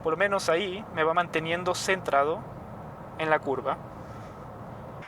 Por lo menos ahí me va manteniendo centrado en la curva.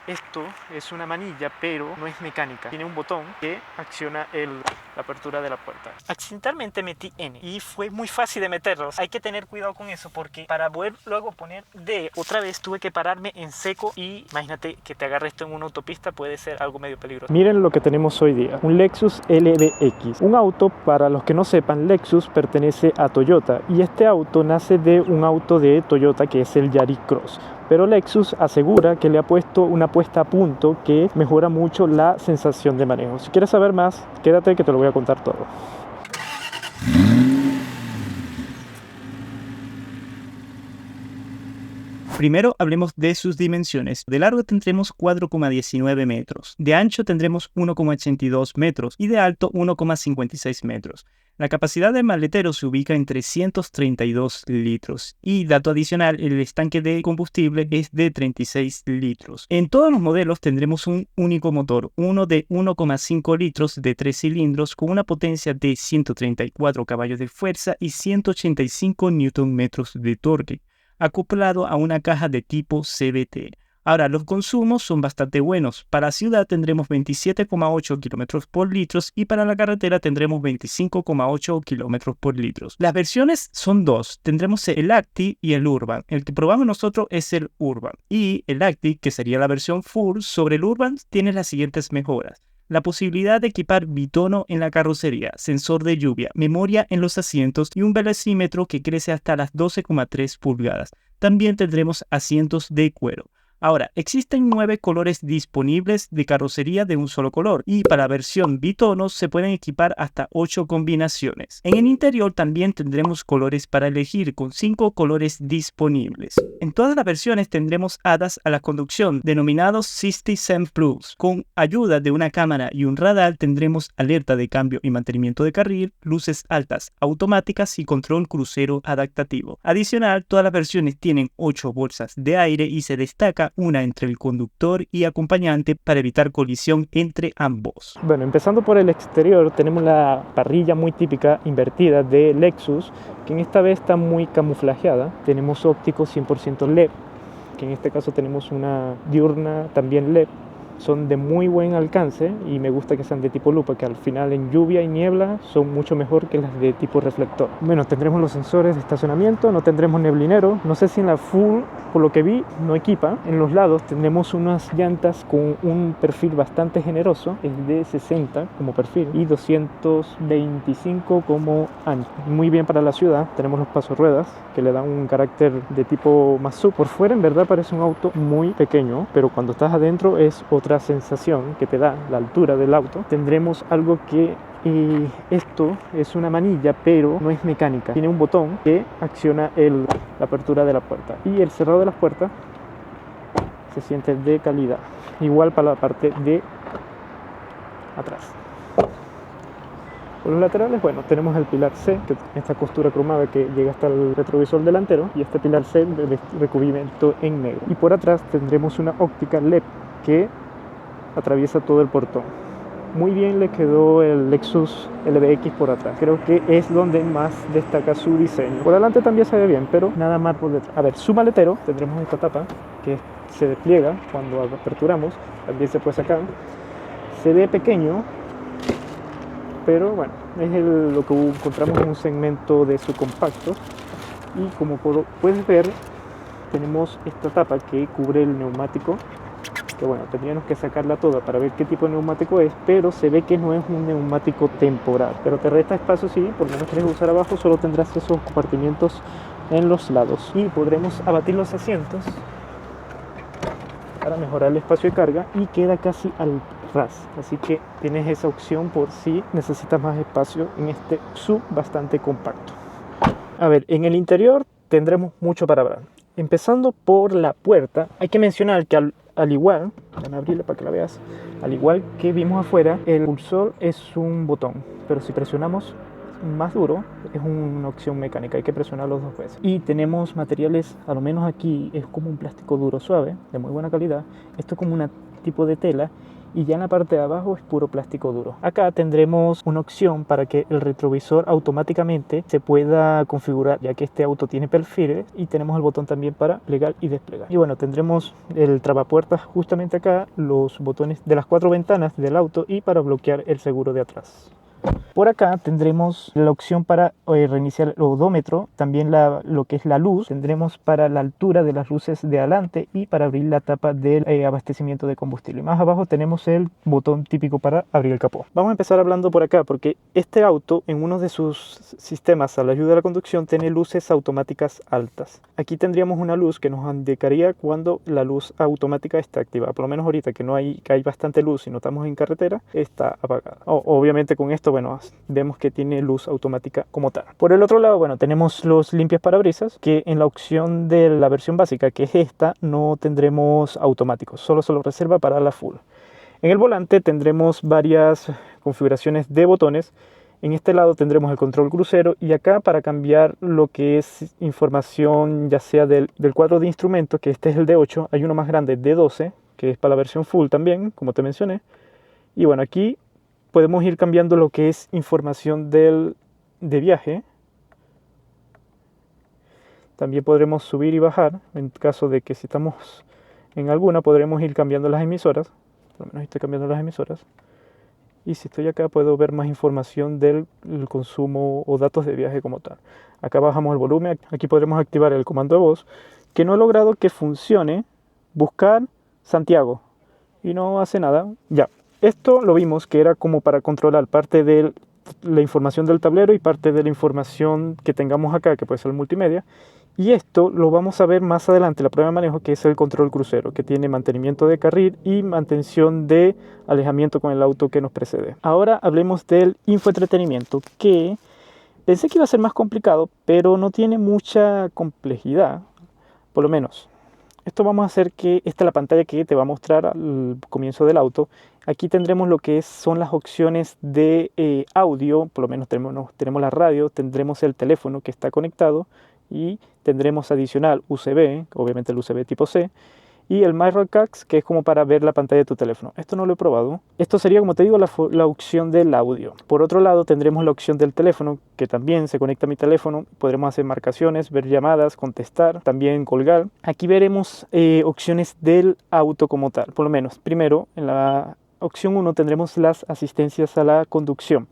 Esto es una manilla, pero no es mecánica. Tiene un botón que acciona la apertura de la puerta. Accidentalmente metí N y fue muy fácil de meterlos. Hay que tener cuidado con eso porque para poder luego poner D otra vez tuve que pararme en seco y imagínate que te agarre esto en una autopista, puede ser algo medio peligroso. Miren lo que tenemos hoy día, un Lexus LBX. Un auto, para los que no sepan, Lexus pertenece a Toyota y este auto nace de un auto de Toyota que es el Yaris Cross. Pero Lexus asegura que le ha puesto una puesta a punto que mejora mucho la sensación de manejo. Si quieres saber más, quédate que te lo voy a contar todo. Primero hablemos de sus dimensiones. De largo tendremos 4,19 metros, de ancho tendremos 1,82 metros y de alto 1,56 metros. La capacidad del maletero se ubica en 332 litros y, dato adicional, el estanque de combustible es de 36 litros. En todos los modelos tendremos un único motor, uno de 1,5 litros de 3 cilindros con una potencia de 134 caballos de fuerza y 185 Nm de torque, acoplado a una caja de tipo CVT. Ahora, los consumos son bastante buenos. Para ciudad tendremos 27,8 km por litro y para la carretera tendremos 25,8 km por litro. Las versiones son dos. Tendremos el Active y el Urban. El que probamos nosotros es el Urban. Y el Active, que sería la versión full, sobre el Urban tiene las siguientes mejoras. La posibilidad de equipar bitono en la carrocería, sensor de lluvia, memoria en los asientos y un velocímetro que crece hasta las 12,3 pulgadas. También tendremos asientos de cuero. Ahora, existen 9 colores disponibles de carrocería de un solo color y para la versión bitono se pueden equipar hasta 8 combinaciones. En el interior también tendremos colores para elegir con 5 colores disponibles. En todas las versiones tendremos hadas a la conducción denominados System Plus. Con ayuda de una cámara y un radar tendremos alerta de cambio y mantenimiento de carril, luces altas automáticas y control crucero adaptativo. Adicional, todas las versiones tienen 8 bolsas de aire y se destaca una entre el conductor y acompañante para evitar colisión entre ambos. Bueno, empezando por el exterior, tenemos la parrilla muy típica invertida de Lexus, que en esta vez está muy camuflajeada. Tenemos ópticos 100% LED, que en este caso tenemos una diurna también LED. Son de muy buen alcance y me gusta que sean de tipo lupa, que al final en lluvia y niebla son mucho mejor que las de tipo reflector. Bueno, tendremos los sensores de estacionamiento, no tendremos neblinero. No sé si en la full, por lo que vi, no equipa. En los lados tendremos unas llantas con un perfil bastante generoso, es de 60 como perfil y 225 como ancho. Muy bien para la ciudad. Tenemos los pasorruedas que le dan un carácter de tipo más sub. Por fuera en verdad parece un auto muy pequeño, pero cuando estás adentro es otra sensación que te da la altura del auto. Tendremos algo que esto es una manilla, pero no es mecánica. Tiene un botón que acciona la apertura de la puerta y el cerrado de las puertas se siente de calidad. Igual para la parte de atrás. Por los laterales, bueno, tenemos el pilar C, que esta costura cromada que llega hasta el retrovisor delantero, y este pilar C de recubrimiento en negro. Y por atrás tendremos una óptica LED que atraviesa todo el portón. Muy bien le quedó el Lexus LBX por atrás. Creo que es donde más destaca su diseño. Por delante también se ve bien, pero nada más por detrás. A ver, su maletero, tendremos esta tapa que se despliega cuando aperturamos. También se puede sacar. Se ve pequeño, pero bueno, es lo que encontramos en un segmento de subcompactos. Y como puedes ver, tenemos esta tapa que cubre el neumático, que bueno, tendríamos que sacarla toda para ver qué tipo de neumático es, pero se ve que no es un neumático temporal, pero te resta espacio. Sí, porque no quieres usar abajo, solo tendrás esos compartimientos en los lados y podremos abatir los asientos para mejorar el espacio de carga y queda casi al ras, así que tienes esa opción por si necesitas más espacio en este sub bastante compacto. A ver, en el interior tendremos mucho para ver. Empezando por la puerta, hay que mencionar que al igual, déjame abrirla para que la veas, al igual que vimos afuera, el impulsor es un botón, pero si presionamos más duro es una opción mecánica, hay que presionarlo 2 veces. Y tenemos materiales, a lo menos aquí es como un plástico duro suave, de muy buena calidad. Esto es como un tipo de tela y ya en la parte de abajo es puro plástico duro. Acá tendremos una opción para que el retrovisor automáticamente se pueda configurar, ya que este auto tiene perfiles, y tenemos el botón también para plegar y desplegar. Y bueno, tendremos el tragapuertas justamente acá, los botones de las 4 ventanas del auto y para bloquear el seguro de atrás. Por acá tendremos la opción para reiniciar el odómetro, también lo que es la luz, tendremos para la altura de las luces de adelante y para abrir la tapa del abastecimiento de combustible. Más abajo tenemos el botón típico para abrir el capó. Vamos a empezar hablando por acá porque este auto en uno de sus sistemas a la ayuda de la conducción tiene luces automáticas altas. Aquí tendríamos una luz que nos indicaría cuando la luz automática está activada. Por lo menos ahorita que hay bastante luz y no estamos en carretera, está apagada. Obviamente con esto, bueno, vemos que tiene luz automática como tal. Por el otro lado, bueno, tenemos los limpias parabrisas, que en la opción de la versión básica, que es esta, no tendremos automáticos, solo se lo reserva para la full. En el volante tendremos varias configuraciones de botones. En este lado tendremos el control crucero y acá para cambiar lo que es información, ya sea del cuadro de instrumentos, que este es el de 8, hay uno más grande de 12, que es para la versión full también, como te mencioné. Y bueno, aquí podemos ir cambiando lo que es información de viaje. También podremos subir y bajar, en caso de que si estamos en alguna podremos ir cambiando las emisoras. Por lo menos estoy cambiando las emisoras. Y si estoy acá puedo ver más información del consumo o datos de viaje como tal. Acá bajamos el volumen, aquí podremos activar el comando de voz, que no he logrado que funcione. Buscar Santiago y no hace nada. Ya. Esto lo vimos que era como para controlar parte de la información del tablero y parte de la información que tengamos acá, que puede ser el multimedia. Y esto lo vamos a ver más adelante, la prueba de manejo, que es el control crucero, que tiene mantenimiento de carril y mantención de alejamiento con el auto que nos precede. Ahora hablemos del infoentretenimiento, que pensé que iba a ser más complicado, pero no tiene mucha complejidad, por lo menos. Esto vamos a hacer que esta es la pantalla que te va a mostrar al comienzo del auto. Aquí tendremos lo que son las opciones de audio, por lo menos tenemos la radio, tendremos el teléfono que está conectado y tendremos adicional USB, obviamente el USB tipo C, y el Mirrorcast, que es como para ver la pantalla de tu teléfono. Esto no lo he probado. Esto sería, como te digo, la opción del audio. Por otro lado, tendremos la opción del teléfono, que también se conecta a mi teléfono. Podremos hacer marcaciones, ver llamadas, contestar, también colgar. Aquí veremos opciones del auto como tal. Por lo menos, primero, en la opción 1 tendremos las asistencias a la conducción.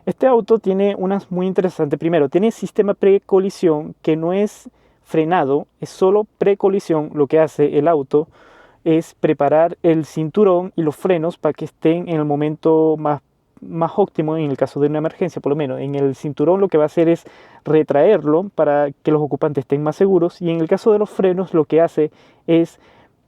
Este auto tiene unas muy interesantes. Primero, tiene sistema precolisión, que no es frenado, es solo precolisión. Lo que hace el auto es preparar el cinturón y los frenos para que estén en el momento más óptimo en el caso de una emergencia. Por lo menos en el cinturón lo que va a hacer es retraerlo para que los ocupantes estén más seguros, y en el caso de los frenos lo que hace es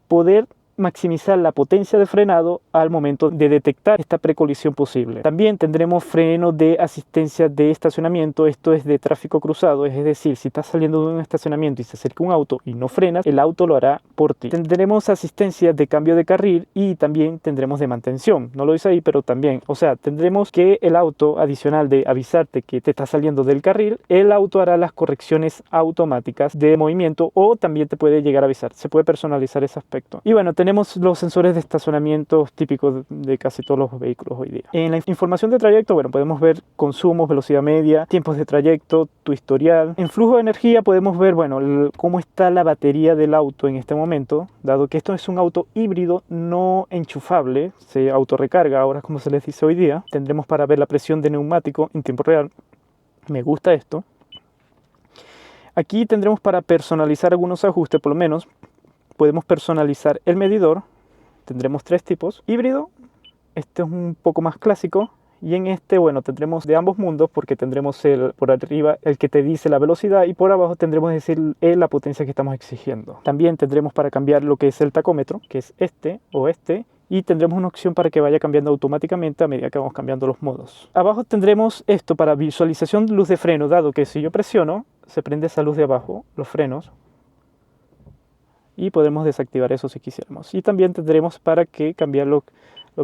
poder maximizar la potencia de frenado al momento de detectar esta precolisión posible. También tendremos freno de asistencia de estacionamiento. Esto es de tráfico cruzado, es decir, si estás saliendo de un estacionamiento y se acerca un auto y no frenas, el auto lo hará por ti. Tendremos asistencia de cambio de carril y también tendremos de mantención. No lo dice ahí, pero también, o sea, tendremos que el auto, adicional de avisarte que te está saliendo del carril, el auto hará las correcciones automáticas de movimiento, o también te puede llegar a avisar. Se puede personalizar ese aspecto. Y bueno, tenemos los sensores de estacionamiento típicos de casi todos los vehículos hoy día. En la información de trayecto, bueno, podemos ver consumos, velocidad media, tiempos de trayecto, tu historial. En flujo de energía podemos ver, bueno, cómo está la batería del auto en este momento, dado que esto es un auto híbrido no enchufable, se autorrecarga ahora, como se les dice hoy día. Tendremos para ver la presión de neumático en tiempo real. Me gusta esto. Aquí tendremos para personalizar algunos ajustes, por lo menos. Podemos personalizar el medidor. Tendremos 3 tipos. Híbrido, este es un poco más clásico. Y en este, bueno, tendremos de ambos mundos, porque tendremos por arriba el que te dice la velocidad y por abajo tendremos decir la potencia que estamos exigiendo. También tendremos para cambiar lo que es el tacómetro, que es este o este. Y tendremos una opción para que vaya cambiando automáticamente a medida que vamos cambiando los modos. Abajo tendremos esto para visualización de luz de freno, dado que si yo presiono, se prende esa luz de abajo, los frenos. Y podemos desactivar eso si quisiéramos. Y también tendremos para que cambiar lo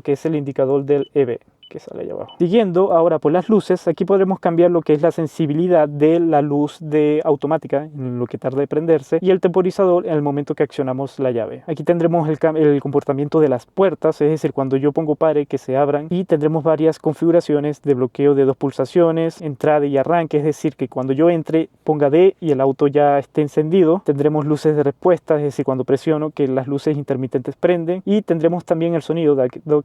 que es el indicador del EV, que sale allá abajo. Siguiendo ahora por las luces, aquí podremos cambiar lo que es la sensibilidad de la luz de automática, en lo que tarda en prenderse, y el temporizador en el momento que accionamos la llave. Aquí tendremos el comportamiento de las puertas, es decir, cuando yo pongo pare que se abran, y tendremos varias configuraciones de bloqueo de 2 pulsaciones, entrada y arranque, es decir, que cuando yo entre ponga D y el auto ya esté encendido. Tendremos luces de respuesta, es decir, cuando presiono que las luces intermitentes prenden, y tendremos también el sonido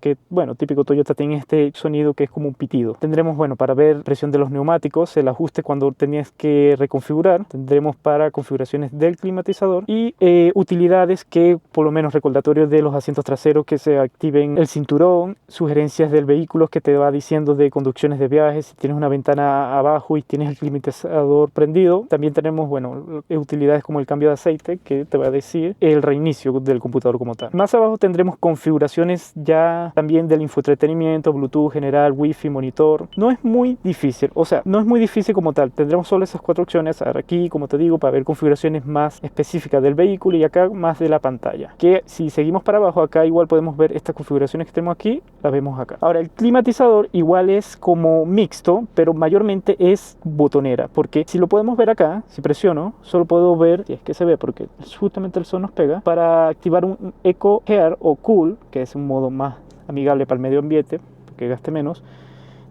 que bueno, típico Toyota tiene este sonido que es como un pitido. Tendremos, bueno, para ver presión de los neumáticos, el ajuste cuando tenías que reconfigurar. Tendremos para configuraciones del climatizador y utilidades que, por lo menos, recordatorios de los asientos traseros que se activen el cinturón, sugerencias del vehículo que te va diciendo de conducciones de viaje, si tienes una ventana abajo y tienes el climatizador prendido. También tenemos, bueno, utilidades como el cambio de aceite que te va a decir el reinicio del computador como tal. Más abajo tendremos configuraciones ya también del infoentretenimiento, Bluetooth, general, Wi-Fi, monitor. No es muy difícil, o sea, no es muy difícil como tal. Tendremos solo esas 4 opciones. Ahora aquí, como te digo, para ver configuraciones más específicas del vehículo, y acá más de la pantalla. Que si seguimos para abajo, acá igual podemos ver estas configuraciones que tenemos aquí, las vemos acá. Ahora el climatizador igual es como mixto, pero mayormente es botonera, porque si lo podemos ver acá, si presiono, solo puedo ver, si es que se ve porque justamente el sol nos pega, para activar un Eco Air o Cool, que es un modo más amigable para el medio ambiente, que gaste menos.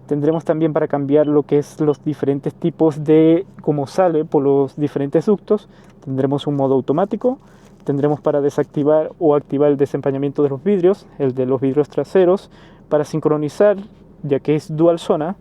Tendremos también para cambiar lo que es los diferentes tipos de cómo sale por los diferentes ductos. Tendremos un modo automático. Tendremos para desactivar o activar el desempañamiento de los vidrios, el de los vidrios traseros, para sincronizar, ya que es dual zona.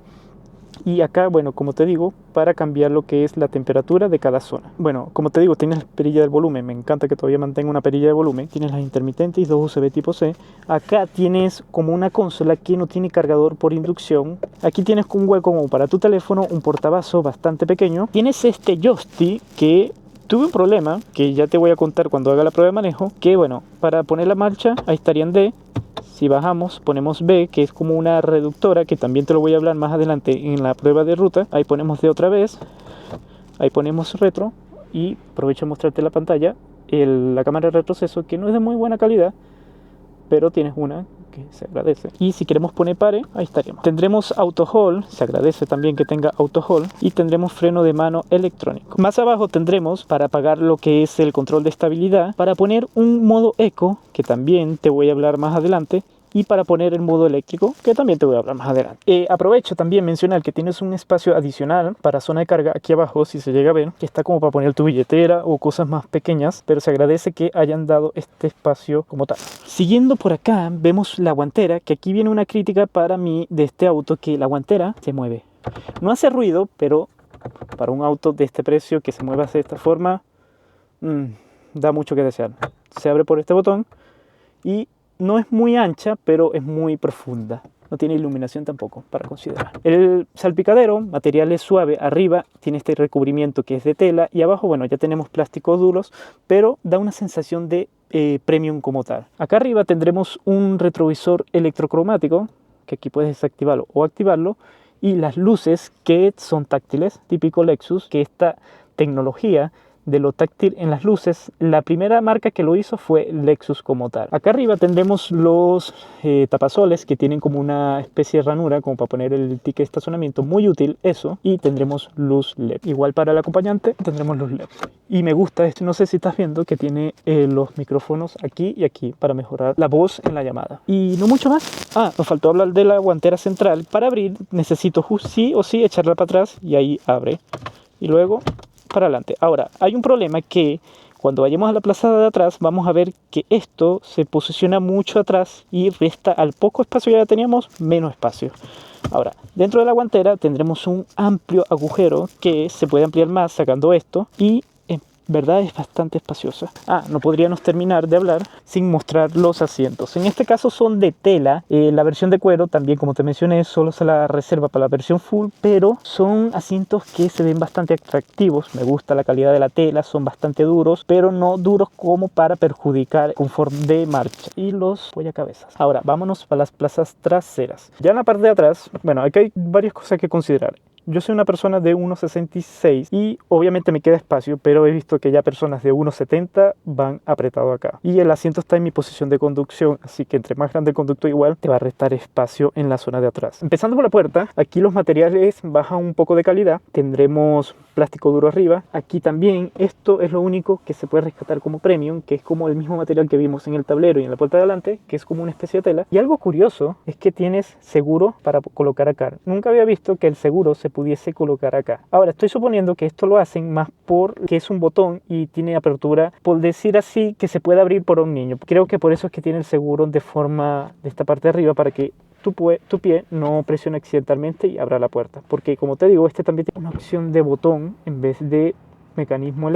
Y acá, bueno, como te digo, para cambiar lo que es la temperatura de cada zona. Bueno, como te digo, tienes la perilla del volumen. Me encanta que todavía mantenga una perilla de volumen. Tienes las intermitentes y 2 USB tipo C. Acá tienes como una consola que no tiene cargador por inducción. Aquí tienes un hueco como para tu teléfono, un portavasos bastante pequeño. Tienes este joystick que tuve un problema, que ya te voy a contar cuando haga la prueba de manejo. Que bueno, para poner la marcha, ahí estaría en D. Si bajamos, ponemos B, que es como una reductora, que también te lo voy a hablar más adelante en la prueba de ruta. Ahí ponemos D otra vez, ahí ponemos retro, y aprovecho a mostrarte la pantalla, la cámara de retroceso, que no es de muy buena calidad, pero tienes una que se agradece. Y si queremos poner pare, ahí estaríamos. Tendremos auto hold, se agradece también que tenga auto hold, y tendremos freno de mano electrónico. Más abajo tendremos para apagar lo que es el control de estabilidad, para poner un modo eco, que también te voy a hablar más adelante, y para poner el modo eléctrico, que también te voy a hablar más adelante. Aprovecho también mencionar que tienes un espacio adicional para zona de carga aquí abajo, si se llega a ver, que está como para poner tu billetera o cosas más pequeñas, pero se agradece que hayan dado este espacio como tal. Siguiendo por acá, vemos la guantera, que aquí viene una crítica para mí de este auto, que la guantera se mueve. No hace ruido, pero para un auto de este precio que se mueva de esta forma, da mucho que desear. Se abre por este botón y no es muy ancha, pero es muy profunda. No tiene iluminación tampoco para considerar. El salpicadero, materiales suave, arriba tiene este recubrimiento que es de tela, y abajo, bueno, ya tenemos plásticos duros, pero da una sensación de premium como tal. Acá arriba tendremos un retrovisor electrocromático, que aquí puedes desactivarlo o activarlo, y las luces que son táctiles, típico Lexus, que esta tecnología de lo táctil en las luces, la primera marca que lo hizo fue Lexus como tal. Acá arriba tendremos los tapasoles, que tienen como una especie de ranura como para poner el ticket de estacionamiento, muy útil eso, y tendremos luz LED. Igual para el acompañante tendremos luz LED. Y me gusta esto, no sé si estás viendo que tiene los micrófonos aquí y aquí para mejorar la voz en la llamada. Y no mucho más. Nos faltó hablar de la guantera central. Para abrir necesito sí o sí echarla para atrás, y ahí abre. Y luego para adelante. Ahora, hay un problema, que cuando vayamos a la plazada de atrás vamos a ver que esto se posiciona mucho atrás y resta al poco espacio que ya teníamos menos espacio. Ahora, dentro de la guantera tendremos un amplio agujero que se puede ampliar más sacando esto, y en verdad es bastante espaciosa. No podríamos terminar de hablar sin mostrar los asientos. En este caso son de tela. La versión de cuero también, como te mencioné, solo se la reserva para la versión full, pero son asientos que se ven bastante atractivos. Me gusta la calidad de la tela, son bastante duros, pero no duros como para perjudicar el confort de marcha. Y los apoyacabezas. Ahora, vámonos para las plazas traseras. Ya en la parte de atrás, bueno, aquí hay varias cosas que considerar. Yo soy una persona de 1,66 y obviamente me queda espacio, pero he visto que ya personas de 1,70 van apretado acá. Y el asiento está en mi posición de conducción, así que entre más grande el conducto igual te va a restar espacio en la zona de atrás. Empezando por la puerta, aquí los materiales bajan un poco de calidad. Tendremos plástico duro arriba. Aquí también esto es lo único que se puede rescatar como premium, que es como el mismo material que vimos en el tablero y en la puerta de adelante, que es como una especie de tela. Y algo curioso es que tienes seguro para colocar acá. Nunca había visto que el seguro se pudiese colocar acá. Ahora estoy suponiendo que esto lo hacen más porque es un botón y tiene apertura, por decir así, que se puede abrir por un niño. Creo que por eso es que tiene el seguro de forma de esta parte de arriba, para que tu pie no presione accidentalmente y abra la puerta, porque como te digo, este también tiene una opción de botón en vez de mecanismo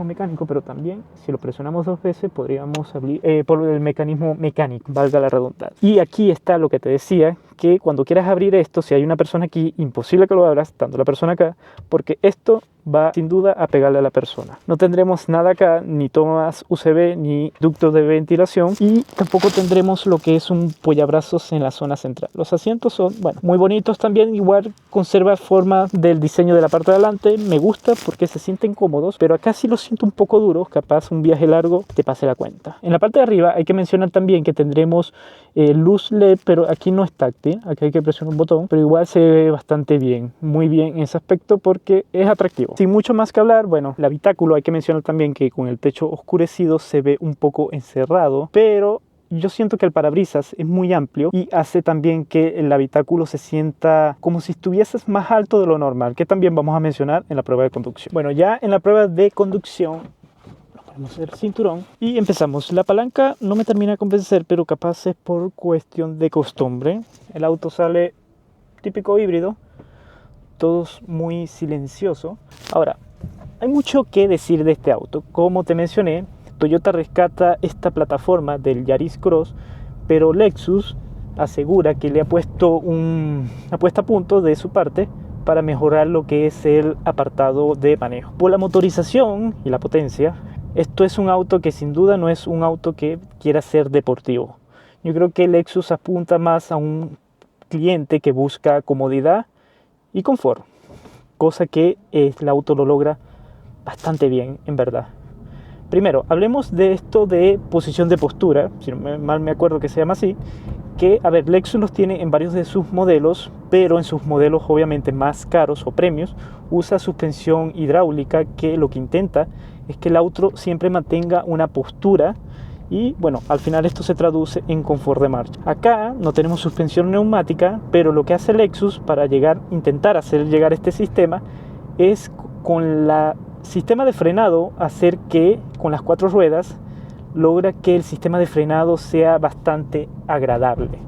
mecánico, pero también si lo presionamos 2 veces podríamos abrir por el mecanismo mecánico, valga la redundancia. Y aquí está lo que te decía, que cuando quieras abrir esto, si hay una persona aquí, imposible que lo abras estando la persona acá, porque esto va sin duda a pegarle a la persona. No tendremos nada acá, ni tomas USB ni ductos de ventilación, y tampoco tendremos lo que es un apoyabrazos en la zona central. Los asientos son, bueno, muy bonitos también, igual conserva forma del diseño de la parte de adelante. Me gusta porque se sienten cómodos, pero acá sí los siento un poco duros, capaz un viaje largo te pase la cuenta. En la parte de arriba hay que mencionar también que tendremos luz LED, pero aquí no es táctil, aquí hay que presionar un botón, pero igual se ve bastante bien, muy bien en ese aspecto porque es atractivo. Sin mucho más que hablar, bueno, el habitáculo hay que mencionar también que con el techo oscurecido se ve un poco encerrado, pero yo siento que el parabrisas es muy amplio y hace también que el habitáculo se sienta como si estuvieses más alto de lo normal, que también vamos a mencionar en la prueba de conducción. Bueno, ya en la prueba de conducción ponemos el cinturón y empezamos. La palanca no me termina de convencer, pero capaz es por cuestión de costumbre. El auto sale típico híbrido, todo muy silencioso. Ahora, hay mucho que decir de este auto. Como te mencioné, Toyota rescata esta plataforma del Yaris Cross, pero Lexus asegura que le ha puesto una puesta a punto de su parte para mejorar lo que es el apartado de manejo. Por la motorización y la potencia, esto es un auto que sin duda no es un auto que quiera ser deportivo. Yo creo que Lexus apunta más a un cliente que busca comodidad y confort, cosa que el auto lo logra bastante bien, en verdad. Primero, hablemos de esto de posición de postura, si no mal me acuerdo que se llama así, que, a ver, Lexus los tiene en varios de sus modelos, pero en sus modelos obviamente más caros o premios, usa suspensión hidráulica, que lo que intenta es que el auto siempre mantenga una postura y, bueno, al final esto se traduce en confort de marcha. Acá no tenemos suspensión neumática, pero lo que hace Lexus para intentar hacer llegar este sistema es con la sistema de frenado hacer que con las 4 ruedas logra que el sistema de frenado sea bastante agradable,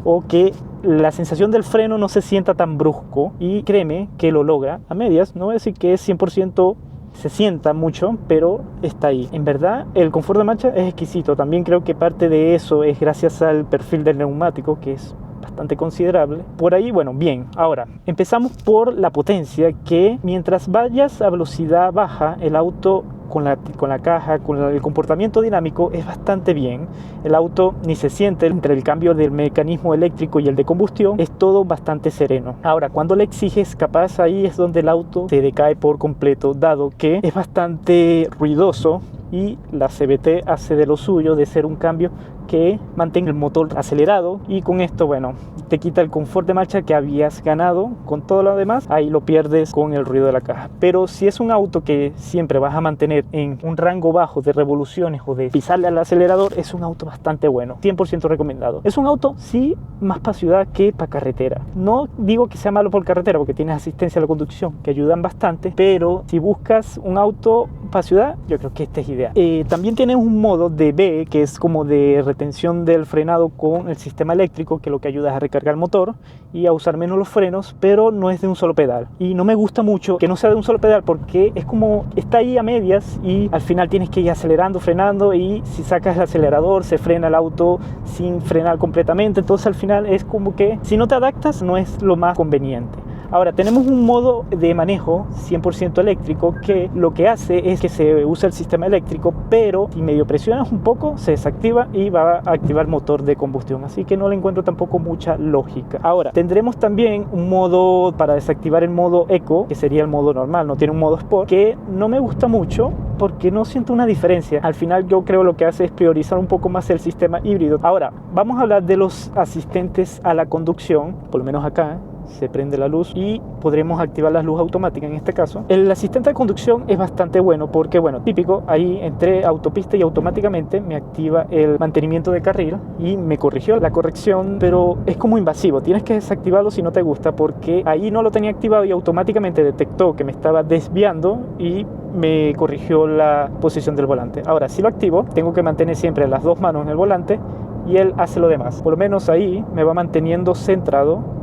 o que la sensación del freno no se sienta tan brusco, y créeme que lo logra a medias. No voy a decir que es 100% se sienta mucho, pero está ahí. En verdad, el confort de marcha es exquisito. También creo que parte de eso es gracias al perfil del neumático, que es bastante considerable. Por ahí, bueno, bien. Ahora, empezamos por la potencia, que mientras vayas a velocidad baja, el auto con la caja, con el comportamiento dinámico, es bastante bien. El auto ni se siente entre el cambio del mecanismo eléctrico y el de combustión, es todo bastante sereno. Ahora, cuando le exiges, capaz ahí es donde el auto se decae por completo, dado que es bastante ruidoso y la CVT hace de lo suyo de ser un cambio que mantenga el motor acelerado, y con esto, bueno, te quita el confort de marcha que habías ganado con todo lo demás. Ahí lo pierdes con el ruido de la caja. Pero si es un auto que siempre vas a mantener en un rango bajo de revoluciones o de pisarle al acelerador, es un auto bastante bueno, 100% recomendado. Es un auto, sí, más para ciudad que para carretera. No digo que sea malo por carretera, porque tienes asistencia a la conducción que ayudan bastante, pero si buscas un auto para ciudad, yo creo que este es ideal. También tiene un modo de B, que es como de retención del frenado con el sistema eléctrico, que lo que ayuda es a recargar el motor y a usar menos los frenos, pero no es de un solo pedal. Y no me gusta mucho que no sea de un solo pedal, porque es como está ahí a medias y al final tienes que ir acelerando, frenando, y si sacas el acelerador se frena el auto sin frenar completamente. Entonces al final es como que si no te adaptas no es lo más conveniente. Ahora, tenemos un modo de manejo 100% eléctrico que lo que hace es que se usa el sistema eléctrico, pero si medio presionas un poco se desactiva y va a activar motor de combustión, así que no le encuentro tampoco mucha lógica. Ahora, tendremos también un modo para desactivar el modo Eco, que sería el modo normal, no tiene un modo Sport, que no me gusta mucho porque no siento una diferencia. Al final yo creo lo que hace es priorizar un poco más el sistema híbrido. Ahora, vamos a hablar de los asistentes a la conducción, por lo menos acá se prende la luz y podremos activar la luz automática en este caso. El asistente de conducción es bastante bueno porque, bueno, típico, ahí entré a autopista y automáticamente me activa el mantenimiento de carril y me corrigió la corrección, pero es como invasivo, tienes que desactivarlo si no te gusta, porque ahí no lo tenía activado y automáticamente detectó que me estaba desviando y me corrigió la posición del volante. Ahora, si lo activo, tengo que mantener siempre las dos manos en el volante y él hace lo demás. Por lo menos ahí me va manteniendo centrado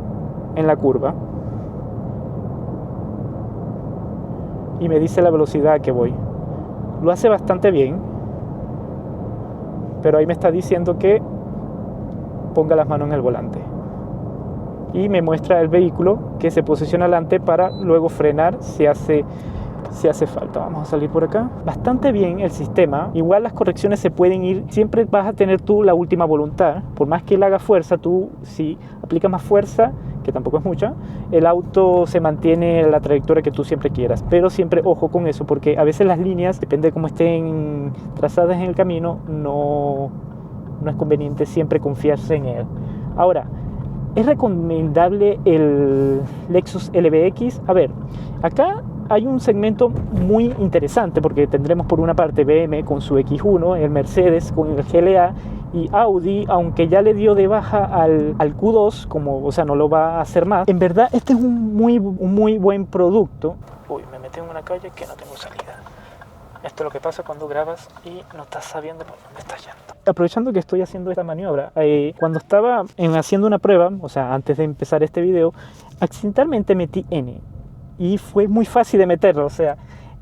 en la curva y me dice la velocidad a que voy. Lo hace bastante bien, pero ahí me está diciendo que ponga las manos en el volante y me muestra el vehículo que se posiciona adelante para luego frenar si hace falta. Vamos a salir por acá. Bastante bien el sistema. Igual las correcciones se pueden ir, siempre vas a tener tú la última voluntad. Por más que él haga fuerza, tú si aplicas más fuerza, que tampoco es mucha, el auto se mantiene la trayectoria que tú siempre quieras, pero siempre ojo con eso, porque a veces las líneas, depende de cómo estén trazadas en el camino, no es conveniente siempre confiarse en él. Ahora, ¿es recomendable el Lexus LBX? A ver, acá hay un segmento muy interesante porque tendremos por una parte BM con su X1, el Mercedes con el GLA y Audi, aunque ya le dio de baja al Q2, como, o sea, no lo va a hacer más. En verdad, este es un muy buen producto. Uy, me metí en una calle que no tengo salida. Esto es lo que pasa cuando grabas y no estás sabiendo por dónde estás yendo. Aprovechando que estoy haciendo esta maniobra, cuando estaba haciendo una prueba, o sea, antes de empezar este video, accidentalmente metí N. Y fue muy fácil de meterlo, o sea,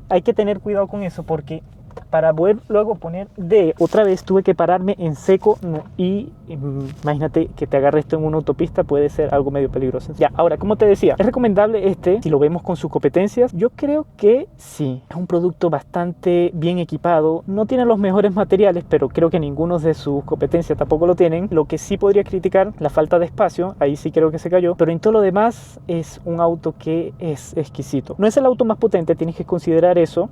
hay que tener cuidado con eso porque para poder luego poner D otra vez tuve que pararme en seco y imagínate que te agarre esto en una autopista, puede ser algo medio peligroso. Ya, ahora, como te decía, ¿es recomendable este si lo vemos con sus competencias? Yo creo que sí, es un producto bastante bien equipado, no tiene los mejores materiales, pero creo que ninguno de sus competencias tampoco lo tienen. Lo que sí podría criticar, la falta de espacio, ahí sí creo que se cayó, pero en todo lo demás es un auto que es exquisito. No es el auto más potente, tienes que considerar eso,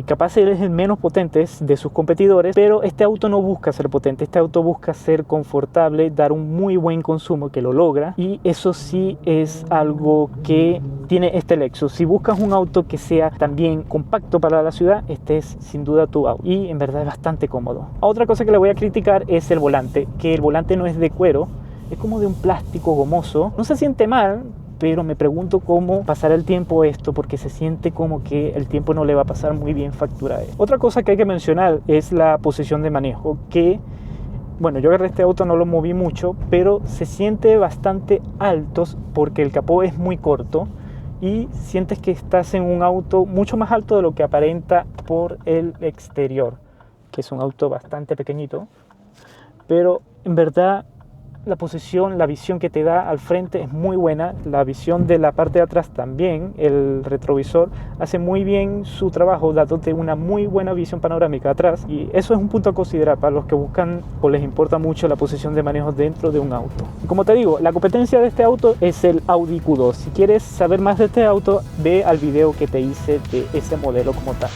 capaz es el menos potente de sus competidores, pero este auto no busca ser potente, este auto busca ser confortable, dar un muy buen consumo, que lo logra, y eso sí es algo que tiene este Lexus. Si buscas un auto que sea también compacto para la ciudad, este es sin duda tu auto, y en verdad es bastante cómodo. Otra cosa que le voy a criticar es el volante, que el volante no es de cuero, es como de un plástico gomoso, no se siente mal, pero me pregunto cómo pasará el tiempo esto, porque se siente como que el tiempo no le va a pasar muy bien factura a él. Otra cosa que hay que mencionar es la posición de manejo, que bueno, yo agarré este auto, no lo moví mucho, pero se siente bastante alto porque el capó es muy corto y sientes que estás en un auto mucho más alto de lo que aparenta por el exterior, que es un auto bastante pequeñito, pero en verdad la posición, la visión que te da al frente es muy buena, la visión de la parte de atrás también, el retrovisor hace muy bien su trabajo dándote una muy buena visión panorámica atrás, y eso es un punto a considerar para los que buscan o les importa mucho la posición de manejo dentro de un auto. Y como te digo, la competencia de este auto es el Audi Q2. Si quieres saber más de este auto, ve al video que te hice de ese modelo como tal.